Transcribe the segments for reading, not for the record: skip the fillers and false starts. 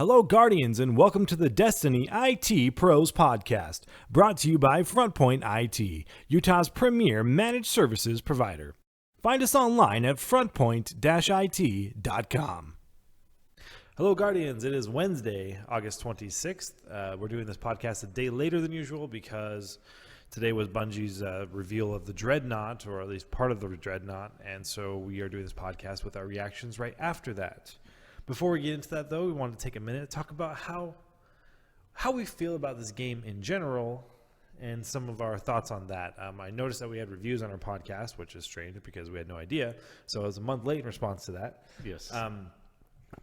Hello, Guardians, and welcome to the Destiny IT Pros podcast, brought to you by FrontPoint IT, Utah's premier managed services provider. Find us online at frontpoint-it.com. Hello, Guardians. It is Wednesday, August 26th. We're doing this podcast a day later than usual because today was Bungie's reveal of the Dreadnought, or at least part of the Dreadnought, and so we are doing this podcast with our reactions right after that. Before we get into that, though, we want to take a minute to talk about how we feel about this game in general and some of our thoughts on that. I noticed that we had reviews on our podcast, which is strange because we had no idea. So it was a month late in response to that. Yes.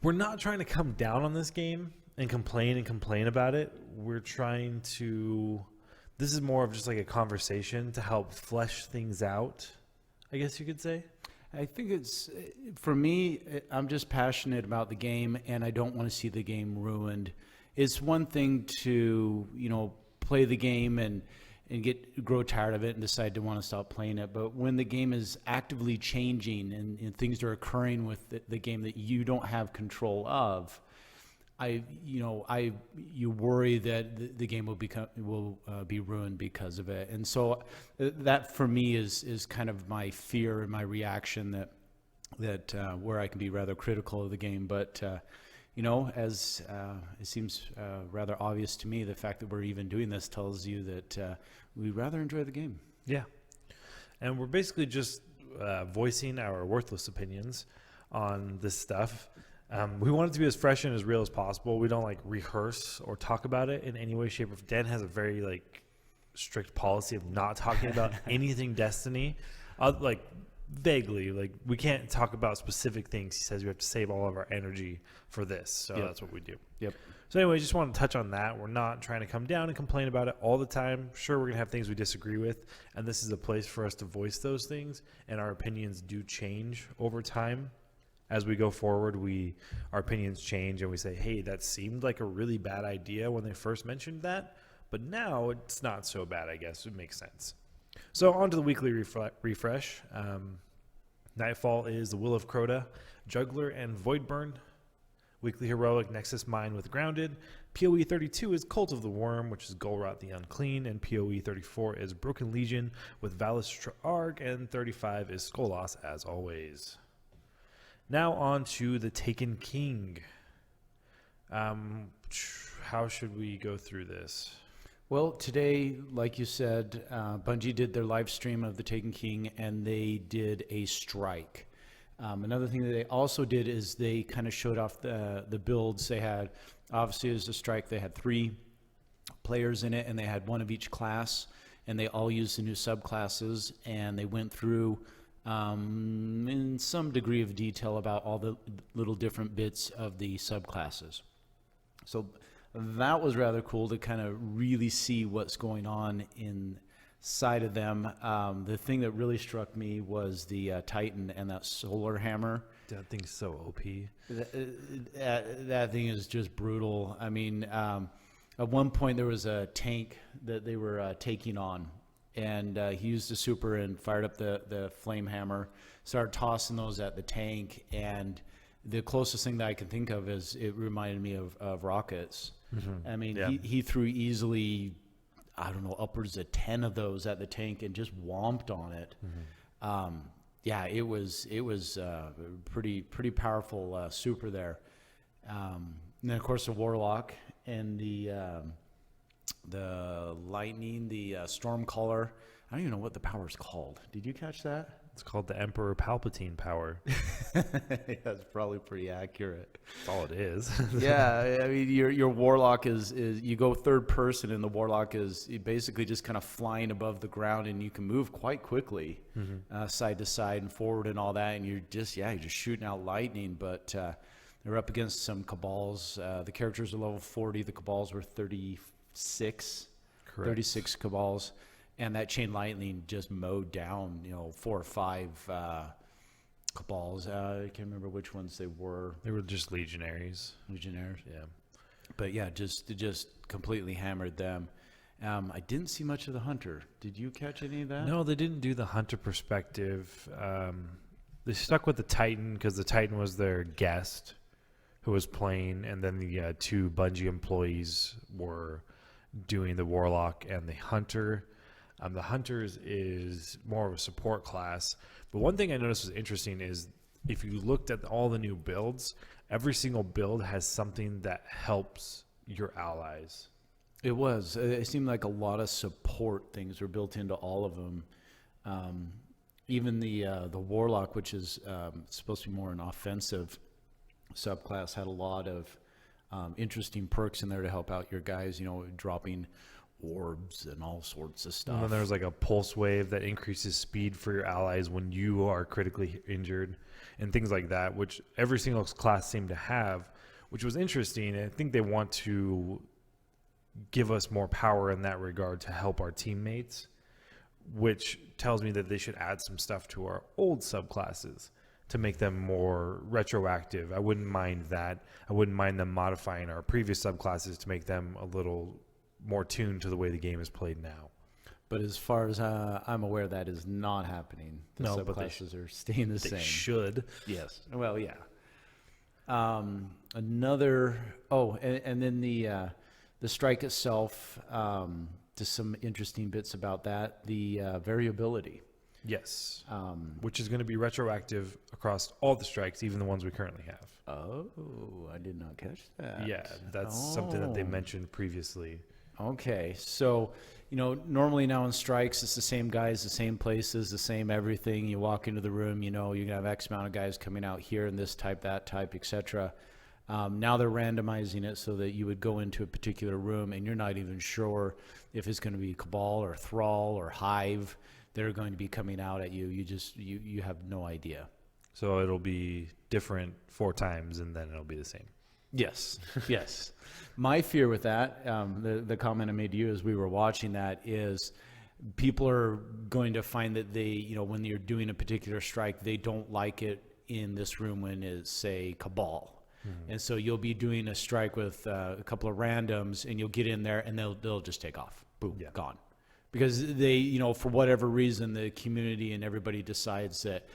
We're not trying to come down on this game and complain about it. We're trying to... This is more of just like a conversation to help flesh things out, I guess you could say. I think it's, for me, I'm just passionate about the game and I don't want to see the game ruined. It's one thing to, play the game and grow tired of it and decide to want to stop playing it. But when the game is actively changing and things are occurring with the game that you don't have control of, you worry that the game will be ruined because of it. And so that for me is kind of my fear and my reaction that where I can be rather critical of the game. But, as it seems rather obvious to me, the fact that we're even doing this tells you that we rather enjoy the game. Yeah. And we're basically just voicing our worthless opinions on this stuff. We want it to be as fresh and as real as possible. We don't rehearse or talk about it in any way, shape, or form. Dan has a very strict policy of not talking about anything Destiny, vaguely. We can't talk about specific things. He says we have to save all of our energy for this. So That's what we do. Yep. So anyway, just want to touch on that. We're not trying to come down and complain about it all the time. Sure, we're going to have things we disagree with, and this is a place for us to voice those things, and our opinions do change over time. As we go forward, our opinions change and we say, hey, that seemed like a really bad idea when they first mentioned that, but now it's not so bad, I guess. It makes sense. So on to the weekly refresh. Nightfall is the Will of Crota, Juggler, and Voidburn. Weekly Heroic, Nexus Mine with Grounded. PoE 32 is Cult of the Worm, which is Golrot the Unclean, and PoE 34 is Broken Legion with Valistra Arg, and 35 is Skolas, as always. Now on to the Taken King. How should we go through this? Well, today, like you said, Bungie did their live stream of the Taken King, and they did a strike. Another thing that they also did is they kind of showed off the builds. They had, obviously, as a strike, they had 3 players in it, and they had 1 of each class, and they all used the new subclasses, and they went through in some degree of detail about all the little different bits of the subclasses. So that was rather cool to kind of really see what's going on inside of them. The thing that really struck me was the Titan and that solar hammer. That thing's so OP. That thing is just brutal. I mean, at one point there was a tank that they were taking on. And he used the super and fired up the flame hammer, started tossing those at the tank. And the closest thing that I can think of is it reminded me of rockets. Mm-hmm. I mean, he threw easily, upwards of 10 of those at the tank and just whomped on it. Mm-hmm. It was pretty powerful super there. And then, of course, the Warlock and the lightning, the Stormcaller. I don't even know what the power's called. Did you catch that? It's called the Emperor Palpatine power. That's probably pretty accurate. That's all it is. Yeah, I mean, your Warlock is you go third person, and the Warlock is basically just kind of flying above the ground, and you can move quite quickly, side to side and forward and all that, and you're just shooting out lightning. But they're up against some Cabals. The characters are level 40. The Cabals were 36 Cabals, and that chain lightning just mowed down 4 or 5 Cabals. I can't remember which ones they were. They were just legionaries, yeah, but just completely hammered them. I didn't see much of the hunter. Did you catch any of that? No, they didn't do the hunter perspective. They stuck with the Titan because the Titan was their guest, who was playing, and then the 2 Bungie employees were doing the Warlock and the Hunter. The Hunters is more of a support class. But one thing I noticed was interesting is if you looked at all the new builds, every single build has something that helps your allies. It was. It seemed like a lot of support things were built into all of them. Even the Warlock, which is supposed to be more an offensive subclass, had a lot of interesting perks in there to help out your guys, dropping orbs and all sorts of stuff. And then there's like a pulse wave that increases speed for your allies when you are critically injured and things like that, which every single class seemed to have, which was interesting. I think they want to give us more power in that regard to help our teammates, which tells me that they should add some stuff to our old subclasses to make them more retroactive. I wouldn't mind that. I wouldn't mind them modifying our previous subclasses to make them a little more tuned to the way the game is played now. But as far as I'm aware, that is not happening. The No, but subclasses are staying the same. They should. Yes. Well, yeah. And then the strike itself, just some interesting bits about that. The variability. Yes. Which is going to be retroactive across all the strikes, even the ones we currently have. Oh, I did not catch that. Yeah, that's something that they mentioned previously. Okay, so, normally now in strikes, it's the same guys, the same places, the same everything. You walk into the room, you're going to have X amount of guys coming out here and this type, that type, etc. Now they're randomizing it so that you would go into a particular room and you're not even sure if it's going to be Cabal or Thrall or Hive. They're going to be coming out at you. You have no idea. So it'll be different 4 times and then it'll be the same. Yes, yes. My fear with that, the comment I made to you as we were watching that is people are going to find that they, when you're doing a particular strike, they don't like it in this room when it's, say, Cabal. Mm-hmm. And so you'll be doing a strike with a couple of randoms and you'll get in there and they'll just take off. Boom, yeah. Gone. Because they, for whatever reason, the community and everybody decides that,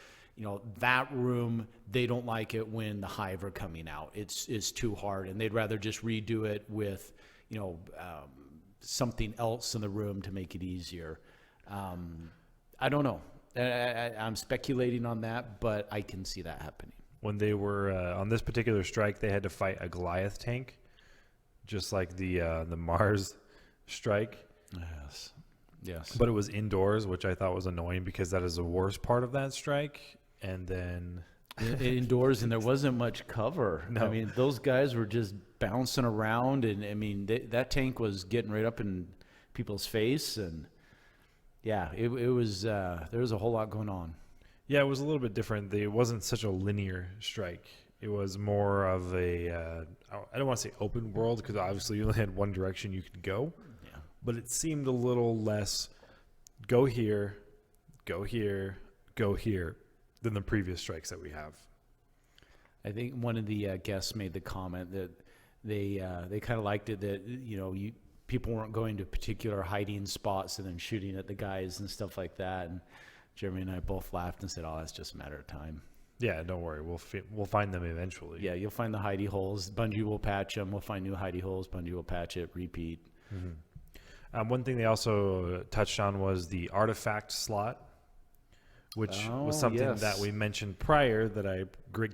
that room, they don't like it when the Hive are coming out. It's too hard, and they'd rather just redo it with, something else in the room to make it easier. I don't know. I'm speculating on that, but I can see that happening. When they were on this particular strike, they had to fight a Goliath tank, just like the Mars strike. Yes. But it was indoors, which I thought was annoying because that is the worst part of that strike. And then indoors, and there wasn't much cover. No. I mean, those guys were just bouncing around, and I mean, that tank was getting right up in people's face, and yeah, it was there was a whole lot going on. Yeah, it was a little bit different. It wasn't such a linear strike. It was more of a I don't want to say open world because obviously you only had one direction you could go. Yeah. But it seemed a little less go here, go here, go here than the previous strikes that we have. I think one of the guests made the comment that they kind of liked it that people weren't going to particular hiding spots and then shooting at the guys and stuff like that. And Jeremy and I both laughed and said, "Oh, that's just a matter of time." Yeah, don't worry. We'll find them eventually. Yeah, you'll find the hidey holes. Bungie will patch them. We'll find new hidey holes. Bungie will patch it. Repeat. Mm-hmm. One thing they also touched on was the artifact slot, which was something that we mentioned prior that I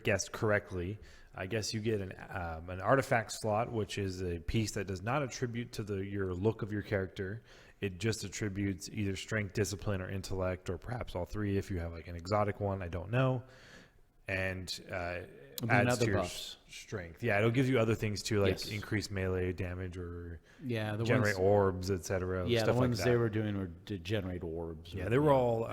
guessed correctly. I guess you get an artifact slot, which is a piece that does not attribute to your look of your character. It just attributes either strength, discipline, or intellect, or perhaps all 3 if you have like an exotic one. I don't know. And adds to your strength. Yeah, it'll give you other things too, like increase melee damage or generate orbs, etc. Yeah, stuff the ones like that. they were doing were to generate orbs. Yeah, they were all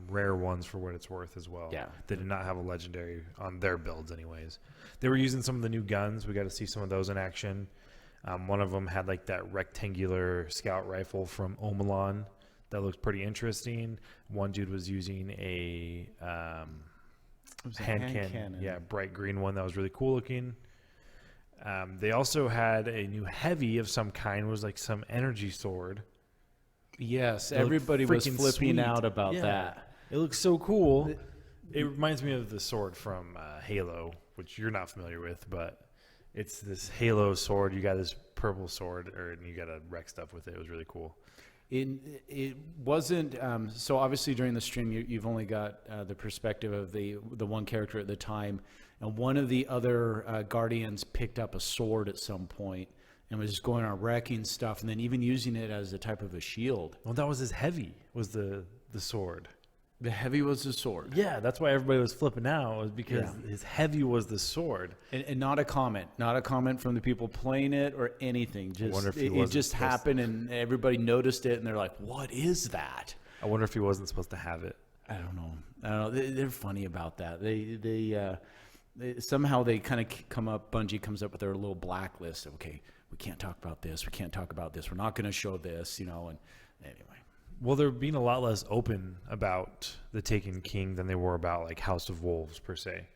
rare ones for what it's worth as well. Yeah. They did not have a legendary on their builds anyways. They were using some of the new guns. We got to see some of those in action. One of them had like that rectangular scout rifle from Omelon that looked pretty interesting. One dude was using a hand cannon. Yeah, bright green one that was really cool looking. They also had a new heavy of some kind. It was like some energy sword. Yes, everybody was flipping out about Yeah. that. It looks so cool. It reminds me of the sword from Halo, which you're not familiar with, but It's this Halo sword. You got this purple sword, and you got to wreck stuff with it. It was really cool. It wasn't so obviously during the stream you've only got the perspective of the one character at the time, and one of the other guardians picked up a sword at some point and was just going on wrecking stuff, and then even using it as a type of a shield. Well, that was his heavy. Was the sword? The heavy was the sword. Yeah, that's why everybody was flipping out, was because his heavy was the sword. And not a comment from the people playing it or anything. Just it just happened, and everybody noticed it, and they're like, "What is that?" I wonder if he wasn't supposed to have it. I don't know. They're funny about that. They somehow they kind of come up. Bungie comes up with their little blacklist. Okay, we can't talk about this. We can't talk about this. We're not going to show this. And anyway. Well, they're being a lot less open about the Taken King than they were about like House of Wolves per se.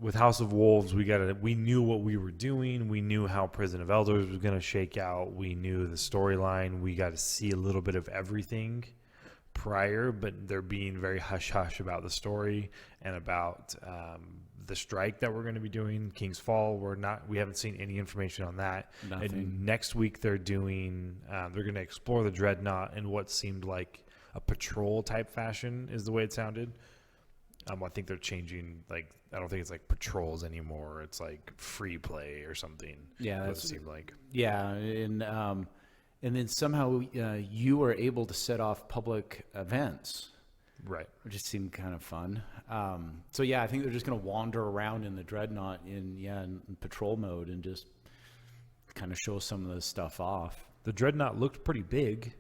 With House of Wolves, we knew what we were doing. We knew how Prison of Elders was going to shake out. We knew the storyline. We got to see a little bit of everything prior, but they're being very hush-hush about the story and about the strike that we're going to be doing, King's Fall. We haven't seen any information on that. Nothing. And next week they're doing, they're going to explore the Dreadnought in what seemed like a patrol type fashion is the way it sounded. I think they're changing, like, I don't think it's like patrols anymore. It's like free play or something. Yeah, that's what it seemed like. Yeah, and then somehow you were able to set off public events. Right. Which just seemed kind of fun. So yeah, I think they're just going to wander around in the Dreadnought in patrol mode and just kind of show some of this stuff off. The Dreadnought looked pretty big.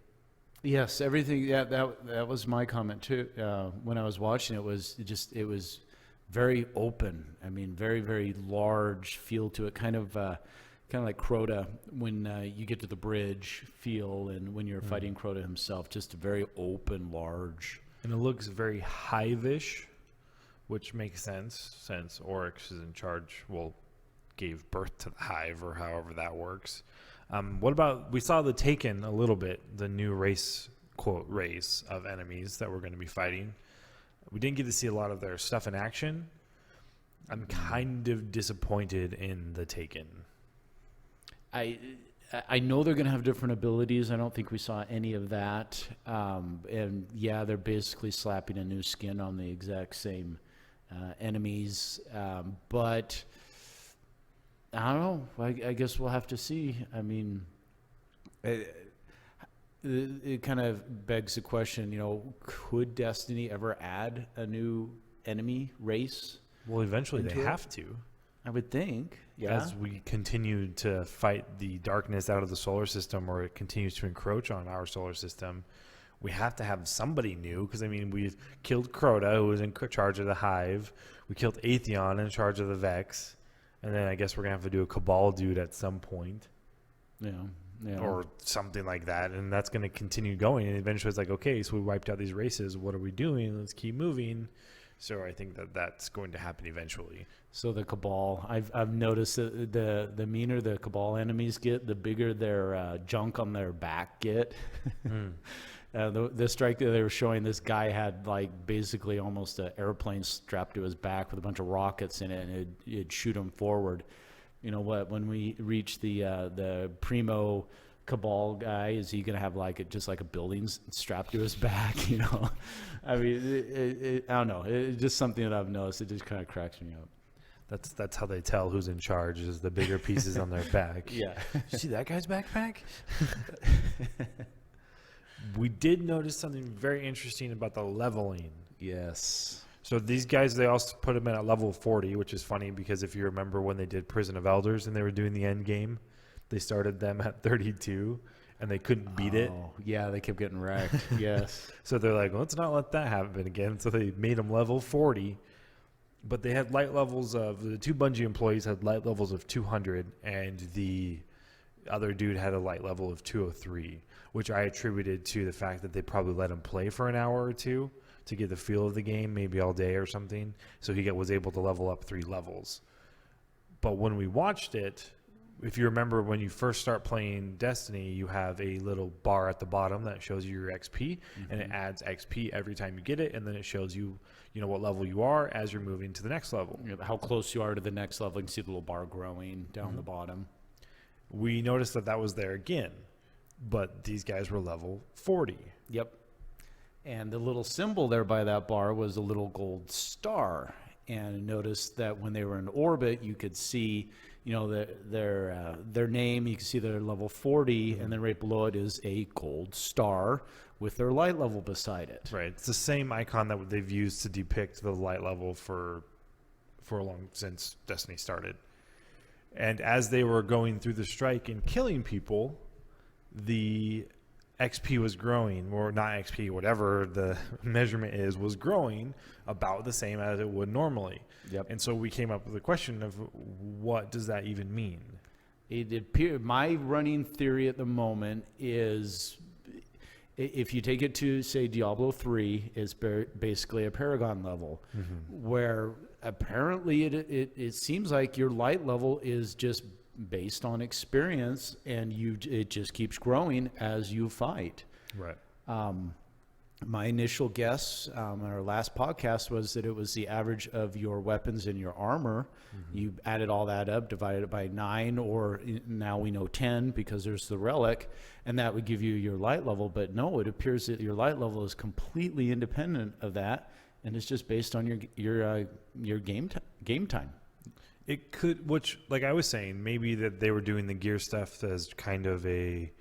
Yes, everything. Yeah, that was my comment too. When I was watching it, it was very open. I mean, very, very large feel to it. Kind of like Crota when you get to the bridge feel, and when you're fighting Crota himself, just a very open, large. And it looks very hive-ish, which makes sense since Oryx is in charge, gave birth to the hive or however that works. What about, we saw the Taken a little bit, the new race, quote, race of enemies that we're going to be fighting. We didn't get to see a lot of their stuff in action. I'm kind of disappointed in the Taken. I know they're going to have different abilities. I don't think we saw any of that. And yeah, they're basically slapping a new skin on the exact same enemies. But I don't know. I guess we'll have to see. I mean, it kind of begs the question, could Destiny ever add a new enemy race? Well, eventually they have to. I would think, yeah. As we continue to fight the darkness out of the solar system, or it continues to encroach on our solar system, we have to have somebody new. Because, I mean, we've killed Crota, who was in charge of the Hive. We killed Atheon in charge of the Vex. And then I guess we're going to have to do a Cabal dude at some point. Yeah. Or something like that. And that's going to continue going. And eventually it's like, okay, so we wiped out these races. What are we doing? Let's keep moving. So I think that's going to happen eventually. So the Cabal, I've noticed that the meaner the Cabal enemies get, the bigger their junk on their back get. The strike that they were showing, this guy had like basically almost an airplane strapped to his back with a bunch of rockets in it, and it'd shoot him forward. You know what? When we reach the Primo Cabal guy, is he gonna have just like a building strapped to his back? I mean, I don't know. It's just something that I've noticed. It just kind of cracks me up. That's how they tell who's in charge, is the bigger pieces on their back. Yeah. You see that guy's backpack? We did notice something very interesting about the leveling. Yes. So these guys, they also put them in at level 40, which is funny because if you remember when they did Prison of Elders and they were doing the end game, they started them at 32 and they couldn't beat it. Yeah, they kept getting wrecked. Yes. So they're like, let's not let that happen again. So they made them level 40. But they had light levels of, the two Bungie employees had light levels of 200, and the other dude had a light level of 203, which I attributed to the fact that they probably let him play for an hour or two to get the feel of the game, maybe all day or something. So he was able to level up 3 levels. But when we watched it, if you remember when you first start playing Destiny, you have a little bar at the bottom that shows you your XP, and it adds XP every time you get it, and then it shows you, what level you are as you're moving to the next level. How close you are to the next level. You can see the little bar growing down the bottom. We noticed that was there again, but these guys were level 40. Yep. And the little symbol there by that bar was a little gold star. And notice that when they were in orbit, you could see, their name. You can see they're level 40, and then right below it is a gold star with their light level beside it. Right. It's the same icon that they've used to depict the light level for a long since Destiny started. And as they were going through the strike and killing people, the XP was growing, or not XP, whatever the measurement was growing about the same as it would normally. Yep. And so we came up with the question of what does that even mean? My running theory at the moment is, if you take it to, say, Diablo 3, is basically a Paragon level, where apparently it seems like your light level is just based on experience, and it just keeps growing as you fight. Right. My initial guess on our last podcast was that it was the average of your weapons and your armor. You added all that up, divided it by 9, or now we know 10 because there's the relic, and that would give you your light level. But no, it appears that your light level is completely independent of that, and it's just based on your game time. It could, which, like I was saying, maybe that they were doing the gear stuff as kind of a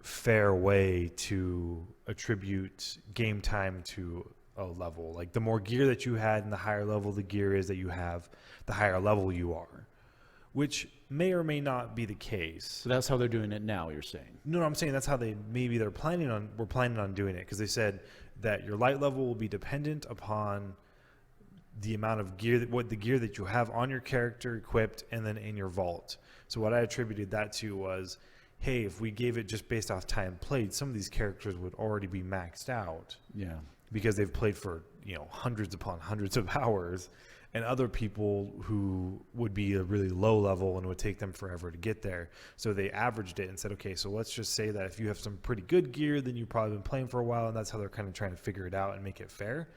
fair way to attribute game time to a level. Like the more gear that you had and the higher level the gear is that you have, the higher level you are, which may or may not be the case. So that's how they're doing it now, you're saying? No, I'm saying that's how we're planning on doing it, because they said that your light level will be dependent upon the amount of gear, the gear that you have on your character equipped and then in your vault. So what I attributed that to was, hey, if we gave it just based off time played, some of these characters would already be maxed out. Yeah. Because they've played for, hundreds upon hundreds of hours, and other people who would be a really low level and would take them forever to get there. So they averaged it and said, okay, so let's just say that if you have some pretty good gear, then you've probably been playing for a while, and that's how they're kind of trying to figure it out and make it fair.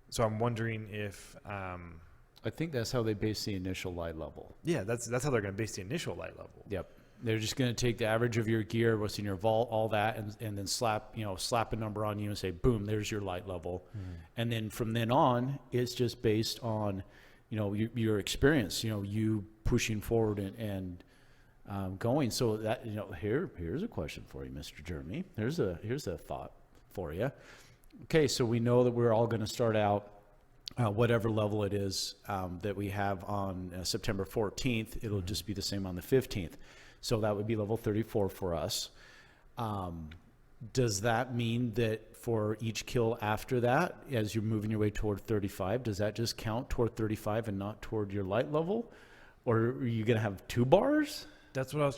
So I'm wondering if I think that's how they base the initial light level. Yeah, that's how they're going to base the initial light level. Yep. They're just going to take the average of your gear, what's in your vault, all that, and then slap a number on you and say, boom, there's your light level. And then from then on, it's just based on, your experience, you pushing forward and going. So that, here's a question for you, Mr. Jeremy. Here's a thought for you. Okay, so we know that we're all going to start out whatever level it is that we have on September 14th. It'll just be the same on the 15th. So that would be level 34 for us. Does that mean that for each kill after that, as you're moving your way toward 35, does that just count toward 35 and not toward your light level? Or are you going to have 2 bars? That's what I was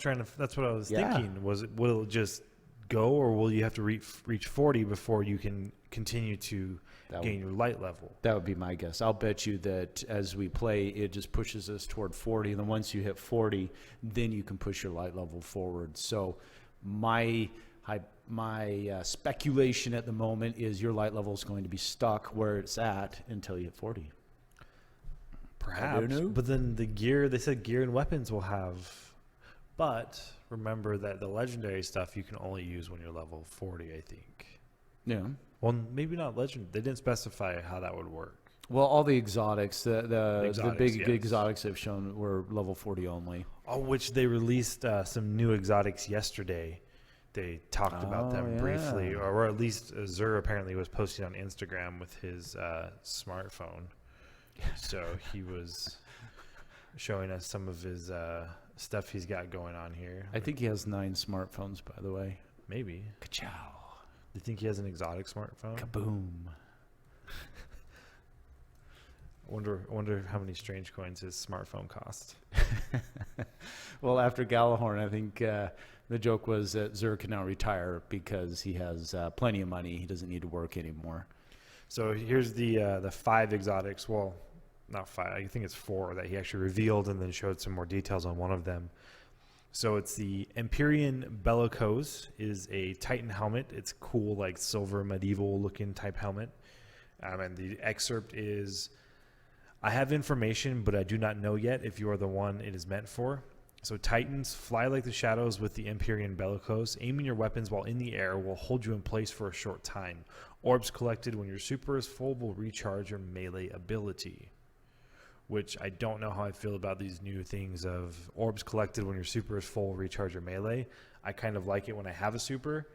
thinking. Will it just go, or will you have to reach 40 before you can continue to gain your light level? That would be my guess. I'll bet you that as we play, it just pushes us toward 40, and then once you hit 40, then you can push your light level forward. So my speculation at the moment is your light level is going to be stuck where it's at until you hit 40. Perhaps, but then they said gear and weapons will have, but remember that the legendary stuff you can only use when you're level 40, I think. Yeah. Well, maybe not legend. They didn't specify how that would work. Well, all the exotics, the big yes. exotics they've shown were level 40 only. Oh, which they released some new exotics yesterday. They talked about them briefly, or at least Zur apparently was posting on Instagram with his smartphone. So he was showing us some of his stuff he's got going on here. I think he has 9 smartphones, by the way. Maybe. Ka-chow. Do you think he has an exotic smartphone? Kaboom. I wonder how many strange coins his smartphone cost. Well, after Galahorn, I think the joke was that Zur can now retire because he has plenty of money. He doesn't need to work anymore. So here's the 5 exotics. Well, not 5. I think it's 4 that he actually revealed and then showed some more details on one of them. So it's the Empyrean Bellicose, is a Titan helmet. It's cool, like silver medieval looking type helmet. And the excerpt is, I have information, but I do not know yet if you are the one it is meant for. So Titans fly like the shadows with the Empyrean Bellicose. Aiming your weapons while in the air will hold you in place for a short time. Orbs collected when your super is full will recharge your melee ability. Which I don't know how I feel about these new things of orbs collected when your super is full, recharge your melee. I kind of like it when I have a super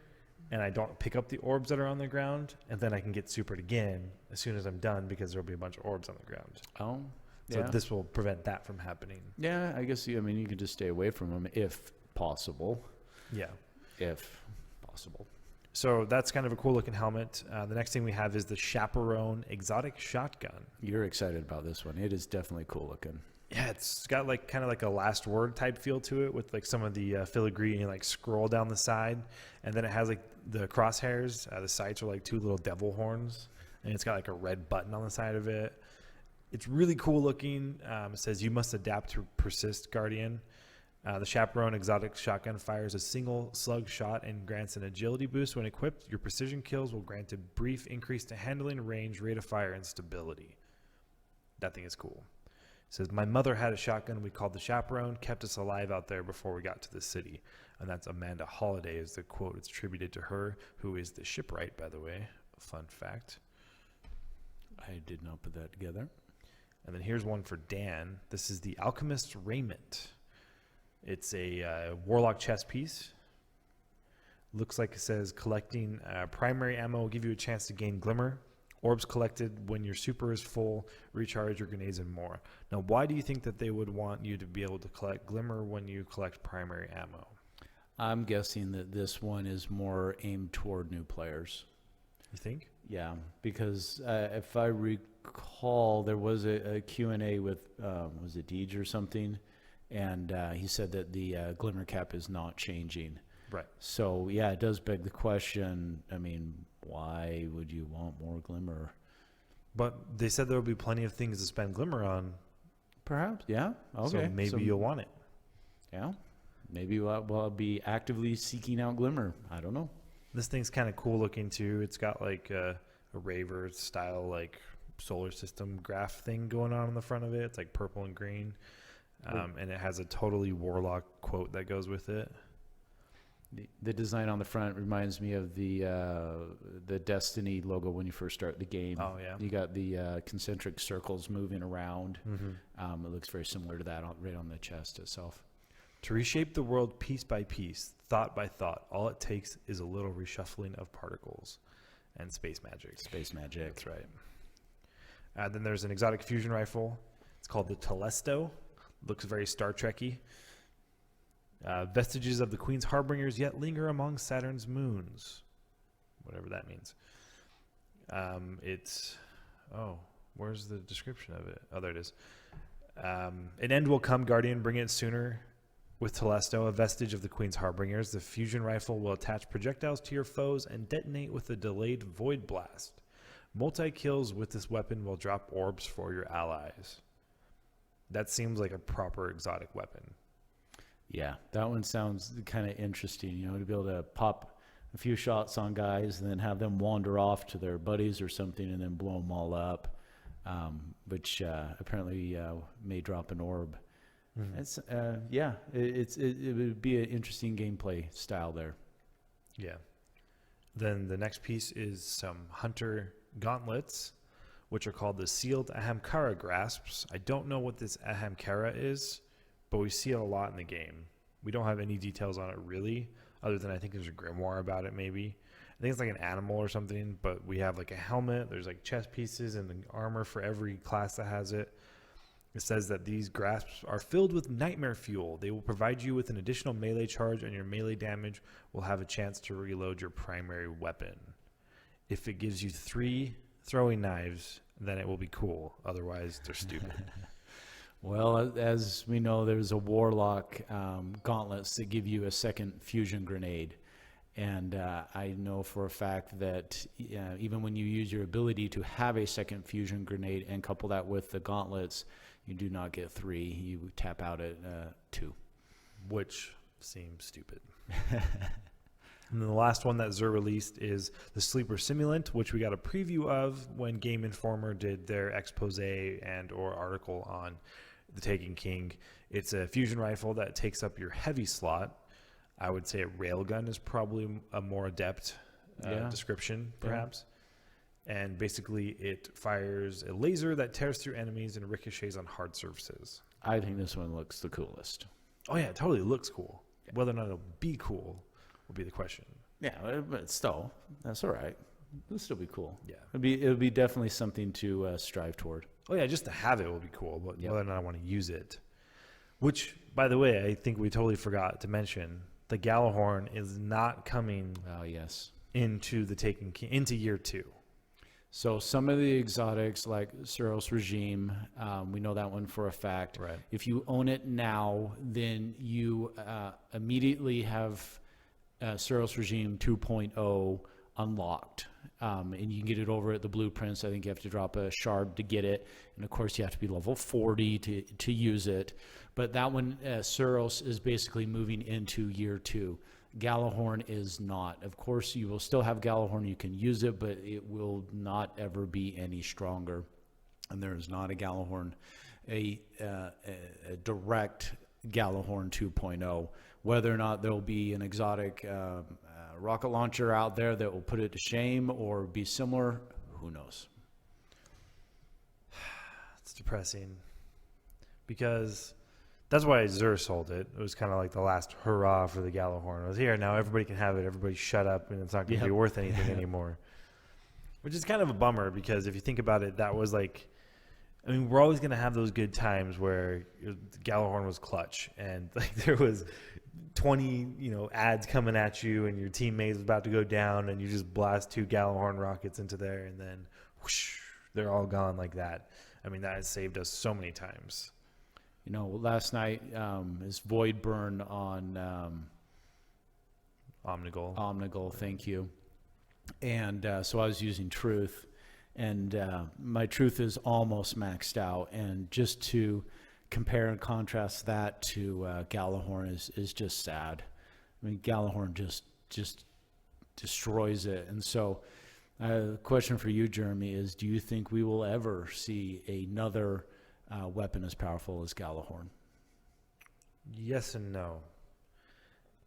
and I don't pick up the orbs that are on the ground, and then I can get supered again as soon as I'm done because there'll be a bunch of orbs on the ground. Oh, So yeah. this will prevent that from happening. Yeah, I guess, I mean, you can just stay away from them if possible. Yeah. If possible. So that's kind of a cool looking helmet. The next thing we have is the Chaperone Exotic Shotgun. You're excited about this one. It is definitely cool looking. Yeah, it's got like kind of like a last word type feel to it with like some of the filigree like scroll down the side. And then it has like the crosshairs. The sights are like two little devil horns. And it's got like a red button on the side of it. It's really cool looking. It says you must adapt to persist, Guardian. The Chaperone Exotic Shotgun fires a single slug shot and grants an agility boost when equipped. Your precision kills will grant a brief increase to handling, range, rate of fire, and stability. That thing is cool. It says, my mother had a shotgun we called the Chaperone, kept us alive out there before we got to the city. And that's Amanda Holiday is the quote. It's attributed to her, who is the shipwright, by the way. Fun fact. I did not put that together. And then here's one for Dan. This is the Alchemist's Raiment. It's a Warlock chest piece. Looks like it says collecting primary ammo will give you a chance to gain Glimmer. Orbs collected when your super is full, recharge your grenades and more. Now, why do you think that they would want you to be able to collect Glimmer when you collect primary ammo? I'm guessing that this one is more aimed toward new players. You think? Yeah, because if I recall, there was a Q&A with, was it Deej or something? And he said that the Glimmer cap is not changing. Right. So, yeah, it does beg the question, I mean, why would you want more Glimmer? But they said there will be plenty of things to spend Glimmer on. Perhaps, yeah. Okay. So maybe you'll want it. Yeah. Maybe we'll be actively seeking out Glimmer. I don't know. This thing's kind of cool looking, too. It's got like a Raver style, like solar system graph thing going on the front of it. It's like purple and green. And it has a totally Warlock quote that goes with it. The design on the front reminds me of the Destiny logo when you first start the game. Oh, yeah. You got the concentric circles moving around. Mm-hmm. It looks very similar to that right on the chest itself. To reshape the world piece by piece, thought by thought, all it takes is a little reshuffling of particles and space magic. Space magic. That's right. Then there's an exotic fusion rifle. It's called the Telesto. Looks very Star Trek-y. Vestiges of the Queen's Harbingers yet linger among Saturn's moons. Whatever that means. Where's the description of it? Oh, there it is. An end will come, Guardian. Bring it sooner. With Telesto, a vestige of the Queen's Harbingers, the fusion rifle will attach projectiles to your foes and detonate with a delayed void blast. Multi-kills with this weapon will drop orbs for your allies. That seems like a proper exotic weapon. Yeah, that one sounds kind of interesting, to be able to pop a few shots on guys and then have them wander off to their buddies or something and then blow them all up, which apparently may drop an orb. Mm-hmm. It would be an interesting gameplay style there. Yeah. Then the next piece is some Hunter gauntlets, which are called the Sealed Ahamkara Grasps. I don't know what this Ahamkara is, but we see it a lot in the game. We don't have any details on it really, other than I think there's a grimoire about it maybe. I think it's like an animal or something, but we have like a helmet, there's like chest pieces and the armor for every class that has it. It says that these grasps are filled with nightmare fuel. They will provide you with an additional melee charge, and your melee damage will have a chance to reload your primary weapon. If it gives you 3 throwing knives, then it will be cool. Otherwise, they're stupid. Well, as we know, there's a Warlock gauntlets that give you a second fusion grenade. And I know for a fact that even when you use your ability to have a second fusion grenade and couple that with the gauntlets, you do not get 3. You tap out at 2. Which seems stupid. And then the last one that Xur released is the Sleeper Simulant, which we got a preview of when Game Informer did their expose and or article on the Taken King. It's a fusion rifle that takes up your heavy slot. I would say a railgun is probably a more adept description, perhaps. Yeah. And basically it fires a laser that tears through enemies and ricochets on hard surfaces. I think this one looks the coolest. Oh, yeah, it totally looks cool. Yeah. Whether or not it'll be cool will be the question. Yeah, but still, that's all right. It'll still be cool. Yeah. It'll be definitely something to strive toward. Oh, yeah, just to have it will be cool, but whether or not I want to use it. Which, by the way, I think we totally forgot to mention, the Gjallarhorn is not coming into the Taken King, into year 2. So some of the exotics, like Suros Regime, we know that one for a fact. Right. If you own it now, then you immediately have Suros Regime 2.0 unlocked. And you can get it over at the blueprints. I think you have to drop a shard to get it. And, of course, you have to be level 40 to use it. But that one, Suros, is basically moving into year 2. Gjallarhorn is not. Of course, you will still have Gjallarhorn. You can use it, but it will not ever be any stronger. And there is not a Gjallarhorn, a direct Gjallarhorn 2.0. Whether or not there will be an exotic rocket launcher out there that will put it to shame or be similar, who knows? It's depressing because that's why Xur sold it. It was kind of like the last hurrah for the Gjallarhorn. It was here, now everybody can have it. Everybody shut up, and it's not going to be worth anything anymore. Which is kind of a bummer because if you think about it, that was like, I mean, we're always going to have those good times where Gjallarhorn was clutch and like there was 20, ads coming at you and your teammate is about to go down and you just blast 2 Gjallarhorn rockets into there and then whoosh, they're all gone like that. I mean, that has saved us so many times. Last night is Void Burn on Omnigul. Omnigul, thank you. And so I was using Truth, and my Truth is almost maxed out. And just to compare and contrast that to Gjallarhorn is just sad. I mean, Gjallarhorn just destroys it. And so the question for you, Jeremy, is do you think we will ever see another weapon as powerful as Gjallarhorn? Yes and no.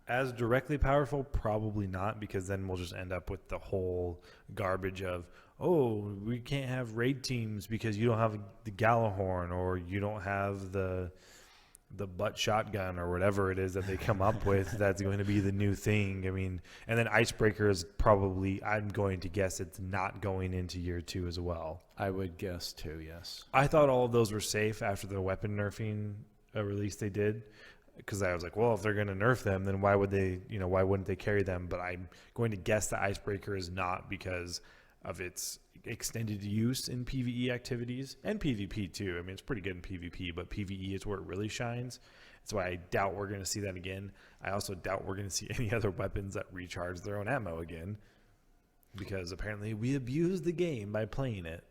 As directly powerful, probably not, because then we'll just end up with the whole garbage of, oh, we can't have raid teams because you don't have the Gjallarhorn or you don't have the butt shotgun or whatever it is that they come up with that's going to be the new thing. I mean, and then Icebreaker is probably, I'm going to guess it's not going into year 2 as well. I would guess too, yes. I thought all of those were safe after the weapon nerfing release they did, because I was like, well, if they're going to nerf them, then why would they, why wouldn't they carry them? But I'm going to guess the Icebreaker is not because of its extended use in PvE activities and PvP too. I mean, it's pretty good in PvP, but PvE is where it really shines. That's why I doubt we're going to see that again. I also doubt we're going to see any other weapons that recharge their own ammo again, because apparently we abuse the game by playing it.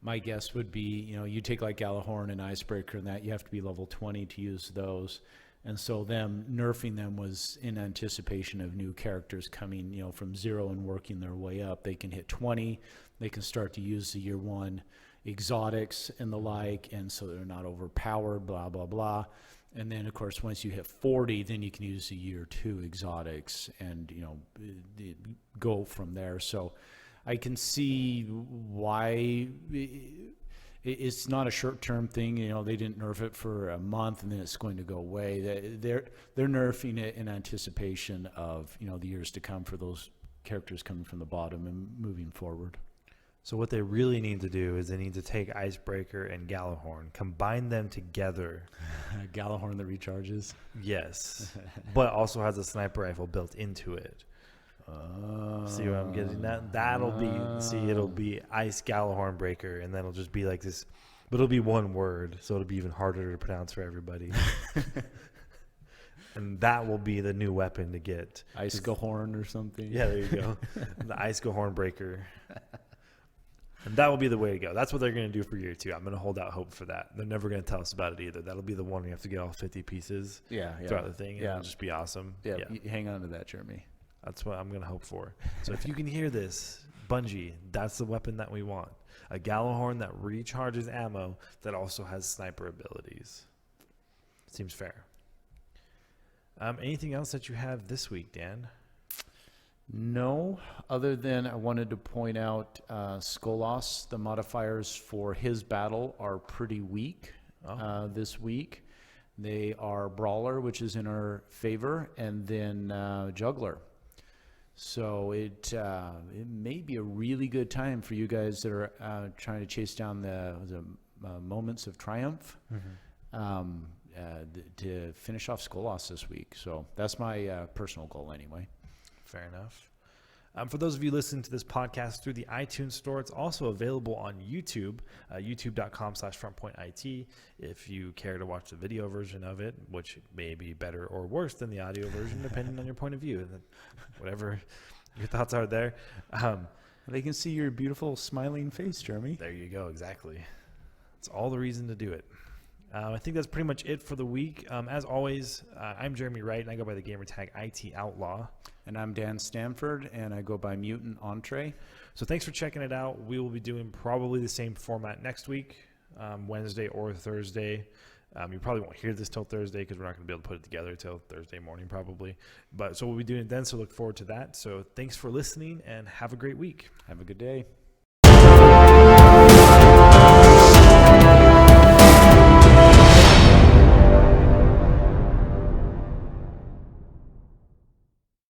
My guess would be, you take like Gjallarhorn and Icebreaker and that, you have to be level 20 to use those. And so them nerfing them was in anticipation of new characters coming, from 0 and working their way up. They can hit 20. They can start to use the year 1 exotics and the like, and so they're not overpowered, blah, blah, blah. And then, of course, once you hit 40, then you can use the year 2 exotics and, go from there. So I can see why it's not a short-term thing. They didn't nerf it for a month and then it's going to go away. They're nerfing it in anticipation of, the years to come for those characters coming from the bottom and moving forward. So what they really need to do is they need to take Icebreaker and Gjallarhorn, combine them together. Gjallarhorn that recharges? Yes, but also has a sniper rifle built into it. See what I'm getting at? It'll be Ice Gjallarhorn Breaker, and then it'll just be like this, but it'll be one word, so it'll be even harder to pronounce for everybody. And that will be the new weapon to get. Icegahorn or something? Yeah, there you go. The Icegahorn Breaker. And that will be the way to go. That's what they're going to do for year 2. I'm going to hold out hope for that. They're never going to tell us about it either. That'll be the one we have to get all 50 pieces throughout the thing. And it'll just be awesome. Yeah, you hang on to that, Jeremy. That's what I'm going to hope for. So if you can hear this, Bungie, that's the weapon that we want. A Gallowhorn that recharges ammo that also has sniper abilities. Seems fair. Anything else that you have this week, Dan? No, other than I wanted to point out Skolas, the modifiers for his battle are pretty weak this week. They are Brawler, which is in our favor, and then Juggler. So it may be a really good time for you guys that are trying to chase down the moments of triumph to finish off Skolas this week. So that's my personal goal anyway. Fair enough. For those of you listening to this podcast through the iTunes store, it's also available on YouTube, youtube.com/frontpointit. If you care to watch the video version of it, which may be better or worse than the audio version, depending on your point of view. Whatever your thoughts are there. They can see your beautiful smiling face, Jeremy. There you go. Exactly. It's all the reason to do it. I think that's pretty much it for the week. As always, I'm Jeremy Wright, and I go by the gamer tag IT Outlaw. And I'm Dan Stanford, and I go by Mutant Entree. So thanks for checking it out. We will be doing probably the same format next week, Wednesday or Thursday. You probably won't hear this till Thursday because we're not going to be able to put it together till Thursday morning probably. But so we'll be doing it then, so look forward to that. So thanks for listening, and have a great week. Have a good day.